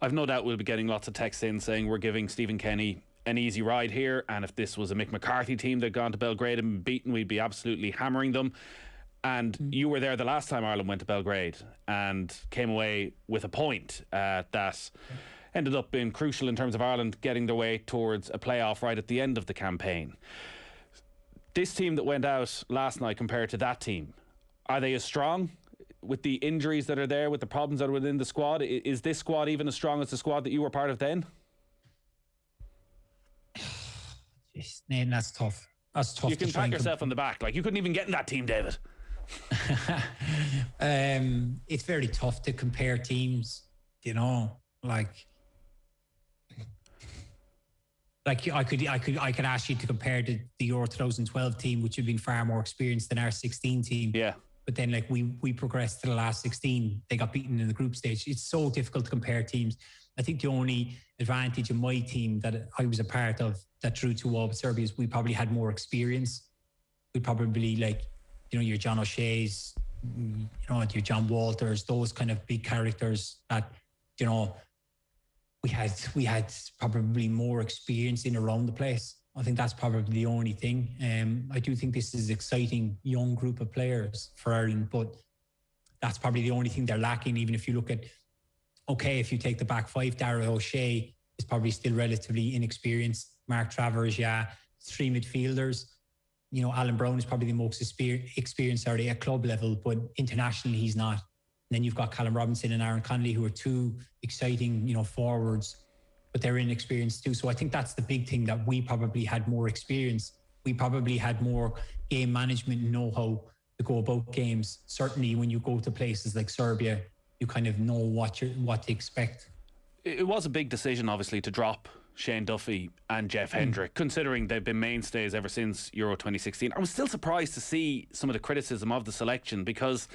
I've no doubt we'll be getting lots of texts in saying we're giving Stephen Kenny an easy ride here, and if this was a Mick McCarthy team that had gone to Belgrade and been beaten, we'd be absolutely hammering them. And you were there the last time Ireland went to Belgrade and came away with a point that ended up being crucial in terms of Ireland getting their way towards a playoff right at the end of the campaign. This team that went out last night compared to that team, are they as strong with the injuries that are there, with the problems that are within the squad? Is this squad even as strong as the squad that you were part of then? Jeez, Nathan, that's tough. That's tough. You can pat yourself on the back. Like, you couldn't even get in that team, David. It's very tough to compare teams, you know. Like I could ask you to compare the Euro 2012 team, which had been far more experienced than our 16 team. Yeah. But then, like, we progressed to the last 16. They got beaten in the group stage. It's so difficult to compare teams. I think the only advantage of my team that I was a part of that drew to all with Serbia is we probably had more experience. We probably, like, you know, your John O'Shea's, you know, your John Walters, those kind of big characters that, you know, we had probably more experience in around the place. I think that's probably the only thing. I do think this is an exciting young group of players for Ireland, but that's probably the only thing they're lacking. Even if you look at, okay, if you take the back five, Darragh O'Shea is probably still relatively inexperienced. Mark Travers, yeah. 3 midfielders. You know, Alan Brown is probably the most experienced already at club level, but internationally he's not. And then you've got Callum Robinson and Aaron Connolly, who are two exciting, you know, forwards, but they're inexperienced too. So I think that's the big thing, that we probably had more experience. We probably had more game management know-how to go about games. Certainly when you go to places like Serbia, you kind of know what to expect. It was a big decision, obviously, to drop Shane Duffy and Jeff Hendrick, considering they've been mainstays ever since Euro 2016. I was still surprised to see some of the criticism of the selection, because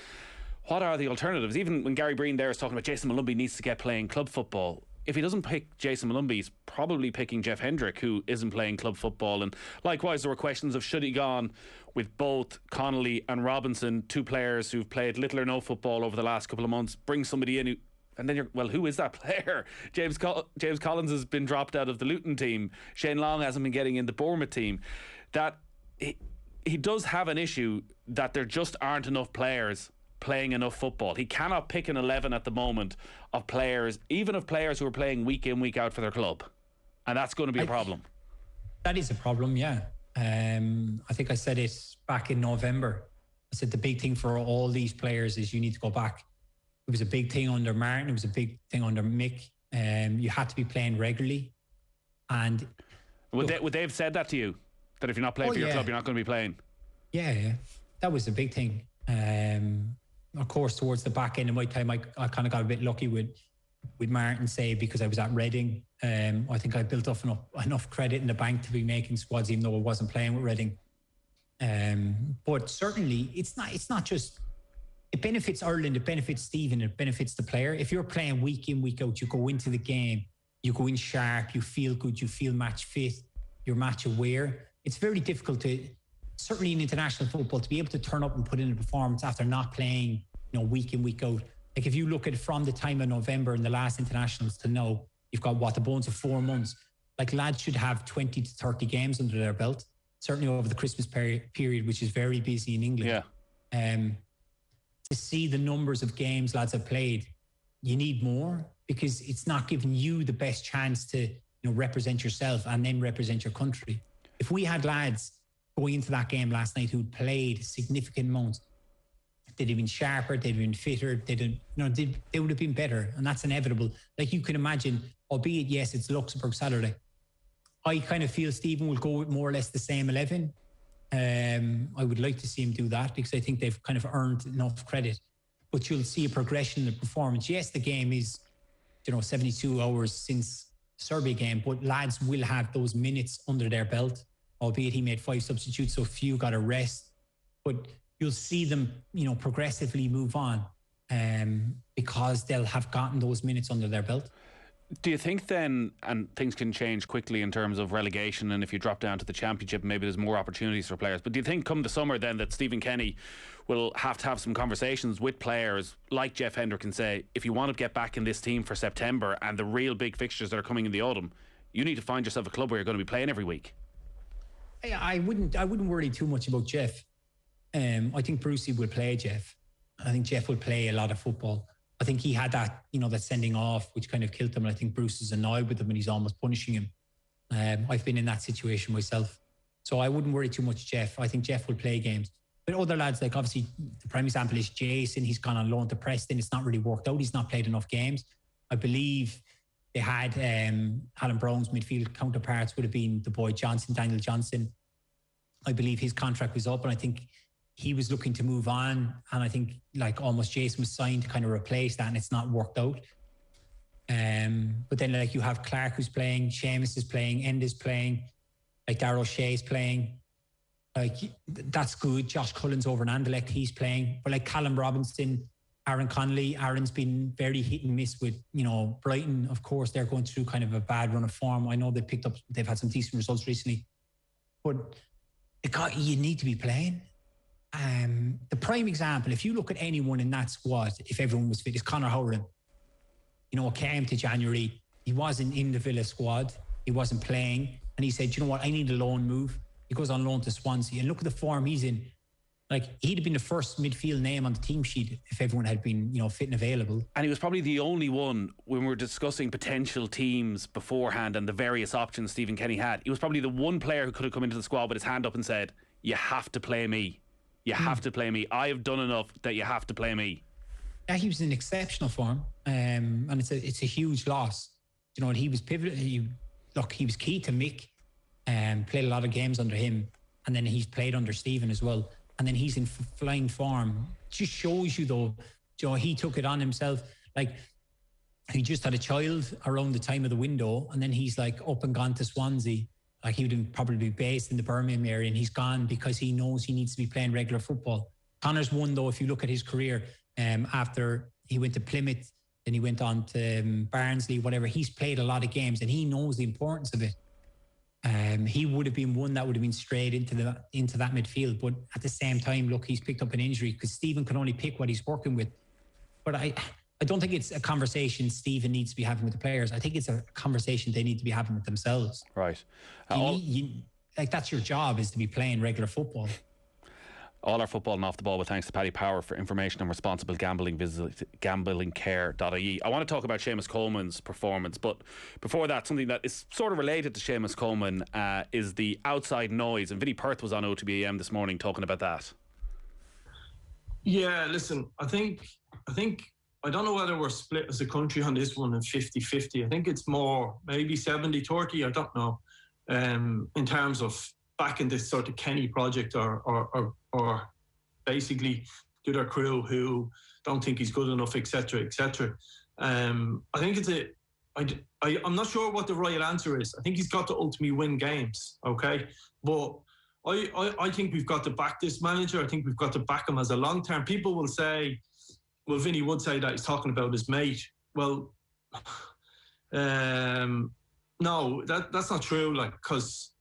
what are the alternatives? Even when Gary Breen there is talking about Jason Malumbi needs to get playing club football, if he doesn't pick Jason Malumbi, he's probably picking Jeff Hendrick, who isn't playing club football. And likewise, there were questions of should he gone with both Connolly and Robinson, two players who've played little or no football over the last couple of months, bring somebody in who, and then you're, well, who is that player? James Collins has been dropped out of the Luton team. Shane Long hasn't been getting in the Bournemouth team. That he does have an issue that there just aren't enough players playing enough football. He cannot pick an 11 at the moment of players, even of players who are playing week in, week out for their club. And that's going to be a problem. That is a problem, yeah. I think I said it back in November. I said the big thing for all these players is you need to go back. It was a big thing under Martin. It was a big thing under Mick. You had to be playing regularly. And would they have said that to you? That if you're not playing for your club, you're not going to be playing? Yeah. That was a big thing. Of course, towards the back end of my time, I kind of got a bit lucky with Martin, say, because I was at Reading. I think I built up enough credit in the bank to be making squads, even though I wasn't playing with Reading. But certainly, it's not just. It benefits Ireland, it benefits Stephen, it benefits the player. If you're playing week in, week out, you go into the game, you go in sharp, you feel good, you feel match fit, you're match aware. It's very difficult to, certainly in international football, to be able to turn up and put in a performance after not playing, you know, week in, week out. Like, if you look at it from the time of November and the last internationals to now, you've got the bones of 4 months. Like, lads should have 20 to 30 games under their belt, certainly over the Christmas period, which is very busy in England. Yeah. To see the numbers of games lads have played, you need more, because it's not giving you the best chance to, you know, represent yourself and then represent your country. If we had lads going into that game last night who'd played significant amounts, they'd have been sharper, they'd have been fitter, they would have been better, and that's inevitable. Like, you can imagine, albeit, yes, it's Luxembourg Saturday, I kind of feel Stephen will go with more or less the same 11. I would like to see him do that, because I think they've kind of earned enough credit. But you'll see a progression in the performance. Yes, the game is, 72 hours since the Serbia game, but lads will have those minutes under their belt, albeit he made 5 substitutes, so few got a rest. But you'll see them, progressively move on, because they'll have gotten those minutes under their belt. Do you think then, and things can change quickly in terms of relegation, and if you drop down to the Championship, maybe there's more opportunities for players, but do you think come the summer then that Stephen Kenny will have to have some conversations with players like Jeff Hendrick and say, if you want to get back in this team for September and the real big fixtures that are coming in the autumn, you need to find yourself a club where you're going to be playing every week? I wouldn't worry too much about Jeff. I think Brucey will play Jeff. I think Jeff will play a lot of football. I think he had that, that sending off, which kind of killed him. And I think Bruce is annoyed with him and he's almost punishing him. I've been in that situation myself. So I wouldn't worry too much Jeff. I think Jeff will play games. But other lads, like obviously the prime example is Jason. He's gone on loan to Preston. It's not really worked out. He's not played enough games. I believe they had Alan Brown's midfield counterparts would have been the boy Johnson, Daniel Johnson. I believe his contract was up and I think he was looking to move on, and I think like almost Jason was signed to kind of replace that, and it's not worked out. But then like you have Clark who's playing, Seamus is playing, End is playing, like Darrell Shea's playing. Like that's good. Josh Cullen's over in Anderlecht, he's playing. But like Callum Robinson, Aaron Connolly, Aaron's been very hit and miss with, Brighton. Of course, they're going through kind of a bad run of form. I know they've had some decent results recently, but you need to be playing. The prime example, if you look at anyone in that squad, if everyone was fit, is Conor Howland. Came to January, he wasn't in the Villa squad, he wasn't playing, and he said, you know what, I need a loan move. He goes on loan to Swansea, and look at the form he's in. Like, he'd have been the first midfield name on the team sheet if everyone had been, fit and available. And he was probably the only one, when we were discussing potential teams beforehand and the various options Stephen Kenny had, he was probably the one player who could have come into the squad with his hand up and said, you have to play me. You have to play me. I have done enough that you have to play me. Yeah, he was in exceptional form, and it's a huge loss. And he was pivotal. He was key to Mick, played a lot of games under him, and then he's played under Stephen as well. And then he's in flying form. It just shows you though, he took it on himself. Like he just had a child around the time of the window, and then he's like up and gone to Swansea. Like he would probably be based in the Birmingham area, and he's gone because he knows he needs to be playing regular football. Connor's one though, if you look at his career, after he went to Plymouth, then he went on to Barnsley, whatever. He's played a lot of games and he knows the importance of it. He would have been one that would have been straight into that midfield. But at the same time, look, he's picked up an injury because Stephen can only pick what he's working with. But I don't think it's a conversation Stephen needs to be having with the players. I think it's a conversation they need to be having with themselves. Right. That's your job, is to be playing regular football. All our football and off the ball with thanks to Paddy Power. For information on responsible gambling, visit gamblingcare.ie. I want to talk about Seamus Coleman's performance, but before that, something that is sort of related to Seamus Coleman is the outside noise, and Vinnie Perth was on OTBAM this morning talking about that. Yeah, listen, I think I don't know whether we're split as a country on this one in 50-50. I think it's more maybe 70-30, I don't know, in terms of backing this sort of Kenny project or basically the other crew who don't think he's good enough, etc., etc. I think I'm not sure what the right answer is. I think he's got to ultimately win games, okay? But I think we've got to back this manager. I think we've got to back him as a long-term. People will say, well, Vinny would say that he's talking about his mate. Well, no, that's not true. Like, because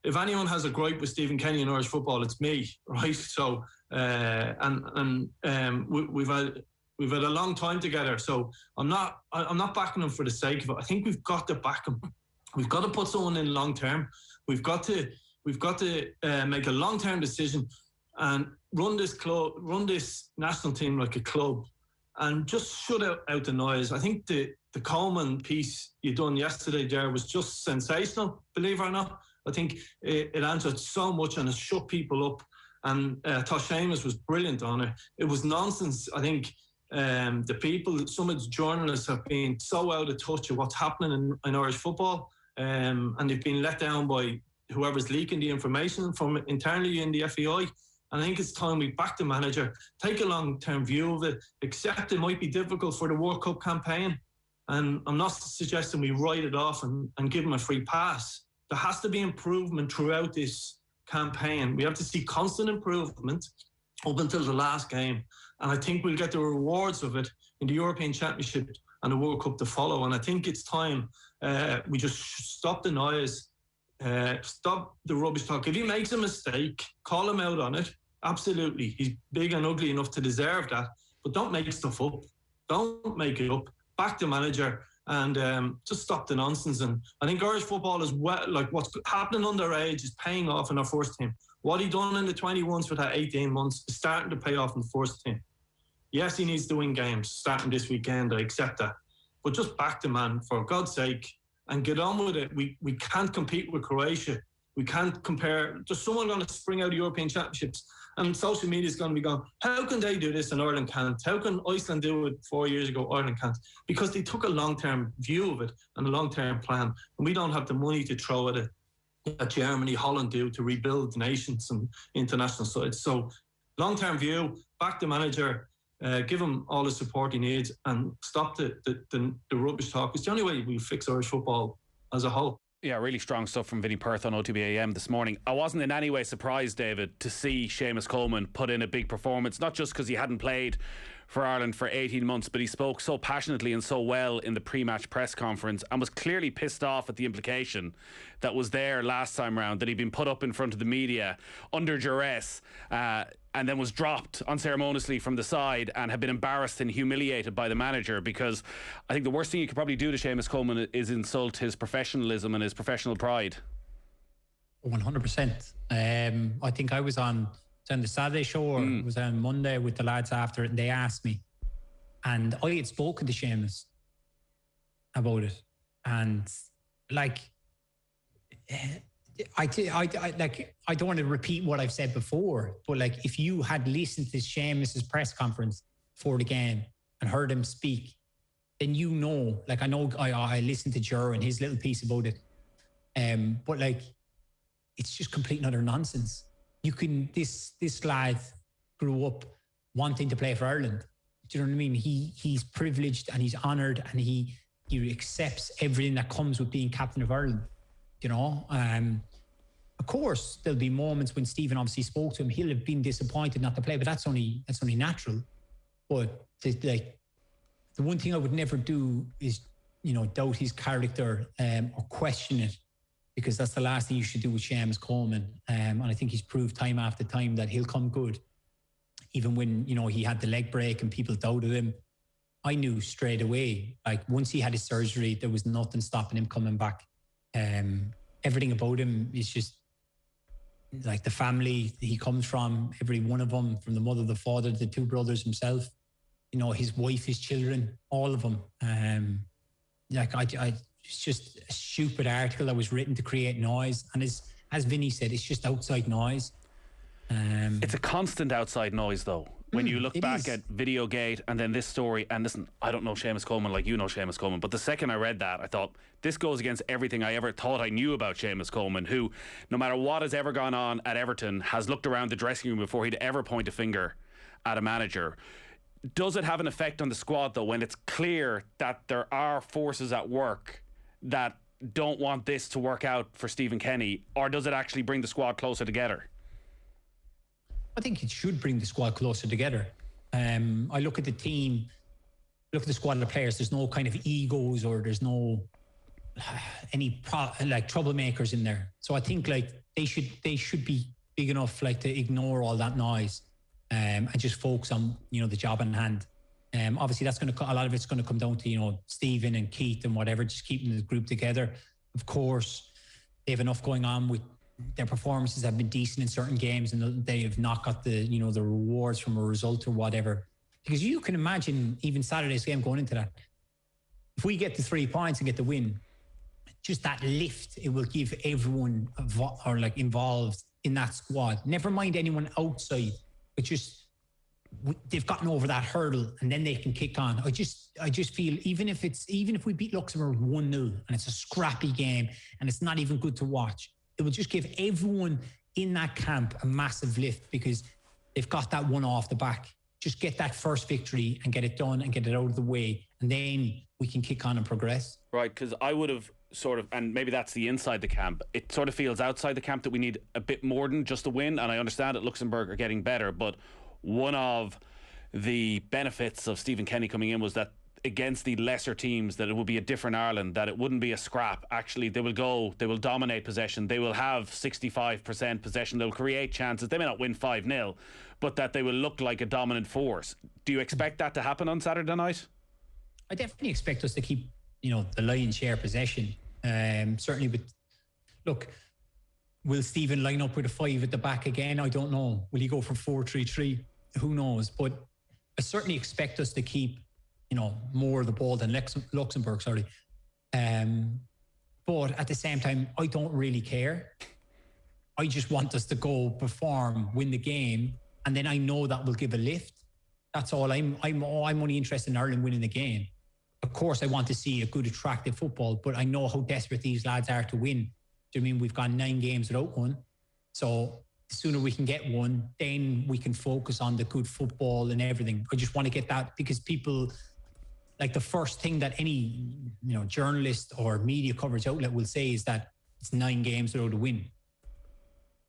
if anyone has a gripe with Stephen Kenny in Irish football, it's me, right? So, we've had a long time together. So I'm not backing him for the sake of it. I think we've got to back him. We've got to put someone in long term. We've got to make a long term decision and run this club, run this national team like a club, and just shut out the noise. I think the Coleman piece you done yesterday there was just sensational, believe it or not. I think it answered so much and it shut people up. And Tosh Seamus was brilliant on it. It was nonsense. I think some of the journalists have been so out of touch of what's happening in Irish football, and they've been let down by whoever's leaking the information from internally in the FAI. And I think it's time we back the manager, take a long-term view of it, accept it might be difficult for the World Cup campaign. And I'm not suggesting we write it off and give him a free pass. There has to be improvement throughout this campaign. We have to see constant improvement up until the last game. And I think we'll get the rewards of it in the European Championship and the World Cup to follow. And I think it's time we just stop the noise, stop the rubbish talk. If he makes a mistake, call him out on it. Absolutely. He's big and ugly enough to deserve that. But don't make stuff up. Don't make it up. Back the manager and just stop the nonsense. And I think Irish football is what's happening underage is paying off in our first team. What he done in the 21s for that 18 months is starting to pay off in the first team. Yes, he needs to win games starting this weekend. I accept that. But just back the man, for God's sake, and get on with it. We can't compete with Croatia. We can't compare. There's someone going to spring out of European Championships and social media is going to be going, how can they do this and Ireland can't? How can Iceland do it 4 years ago, Ireland can't? Because they took a long-term view of it and a long-term plan. And we don't have the money to throw at it that Germany, Holland do to rebuild nations and international sides. So long-term view, back the manager, give him all the support he needs and stop the rubbish talk. It's the only way we fix Irish football as a whole. Yeah, really strong stuff from Vinnie Perth on OTBAM this morning. I wasn't in any way surprised, David, to see Seamus Coleman put in a big performance, not just because he hadn't played for Ireland for 18 months, but he spoke so passionately and so well in the pre-match press conference and was clearly pissed off at the implication that was there last time round, that he'd been put up in front of the media under duress and then was dropped unceremoniously from the side and had been embarrassed and humiliated by the manager, because I think the worst thing you could probably do to Seamus Coleman is insult his professionalism and his professional pride. 100%. I think I was on the Saturday show, or it was on Monday with the lads after it, and they asked me, and I had spoken to Seamus about it, and like I don't want to repeat what I've said before, but like if you had listened to Seamus's press conference before the game and heard him speak, then you know, like I listened to Ger and his little piece about it, but like it's just complete and utter nonsense. This lad grew up wanting to play for Ireland. Do you know what I mean? He's privileged and he's honoured and he accepts everything that comes with being captain of Ireland. You know, of course there'll be moments when Stephen obviously spoke to him. He'll have been disappointed not to play, but that's only natural. But the one thing I would never do is, you know, doubt his character or question it, because that's the last thing you should do with Seamus Coleman. And I think he's proved time after time that he'll come good. Even when, you know, he had the leg break and people doubted him, I knew straight away, like once he had his surgery, there was nothing stopping him coming back. Everything about him is just like the family he comes from, every one of them, from the mother, the father, the two brothers himself, you know, his wife, his children, all of them. It's just a stupid article that was written to create noise. And as Vinny said, it's just outside noise. It's a constant outside noise, though. When you look back at Videogate and then this story, and listen, I don't know Seamus Coleman like you know Seamus Coleman, but the second I read that, I thought, this goes against everything I ever thought I knew about Seamus Coleman, who, no matter what has ever gone on at Everton, has looked around the dressing room before he'd ever point a finger at a manager. Does it have an effect on the squad, though, when it's clear that there are forces at work that don't want this to work out for Stephen Kenny, or does it actually bring the squad closer together? I think it should bring the squad closer together. I look at the team, look at the squad of players. There's no kind of egos or there's no troublemakers in there. So I think like they should be big enough like to ignore all that noise and just focus on, you know, the job in hand. Obviously, that's going to a lot of it's going to come down to, you know, Stephen and Keith and whatever, just keeping the group together. Of course, they have enough going on with their performances have been decent in certain games and they have not got the, you know, the rewards from a result or whatever. Because you can imagine even Saturday's game going into that. If we get the 3 points and get the win, just that lift it will give everyone involved in that squad. Never mind anyone outside, but just they've gotten over that hurdle and then they can kick on. I just feel even if we beat Luxembourg 1-0 and it's a scrappy game and it's not even good to watch, it will just give everyone in that camp a massive lift because they've got that one off the back. Just get that first victory and get it done and get it out of the way, and then we can kick on and progress. Right, because I would have sort of, and maybe that's the inside the camp, it sort of feels outside the camp that we need a bit more than just a win, and I understand that Luxembourg are getting better, but one of the benefits of Stephen Kenny coming in was that against the lesser teams, that it will be a different Ireland, that it wouldn't be a scrap. Actually, they will dominate possession. They will have 65% possession. They'll create chances. They may not win 5-0, but that they will look like a dominant force. Do you expect that to happen on Saturday night? I definitely expect us to keep, the lion's share possession. Certainly look, will Stephen line up with a 5 at the back again? I don't know. Will he go for 4-3-3? Who knows? But I certainly expect us to keep more of the ball than Luxembourg, sorry. But at the same time, I don't really care. I just want us to go perform, win the game, and then I know that will give a lift. That's all. I'm only interested in Ireland winning the game. Of course, I want to see a good, attractive football, but I know how desperate these lads are to win. Do you mean we've gone 9 games without one? So the sooner we can get one, then we can focus on the good football and everything. I just want to get that, because people, like, the first thing that any journalist or media coverage outlet will say is that it's 9 games without a win.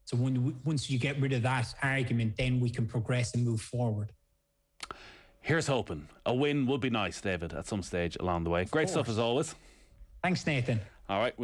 So once you get rid of that argument, then we can progress and move forward. Here's hoping. A win would be nice, David, at some stage along the way. Great stuff as always. Thanks, Nathan. All right, we'll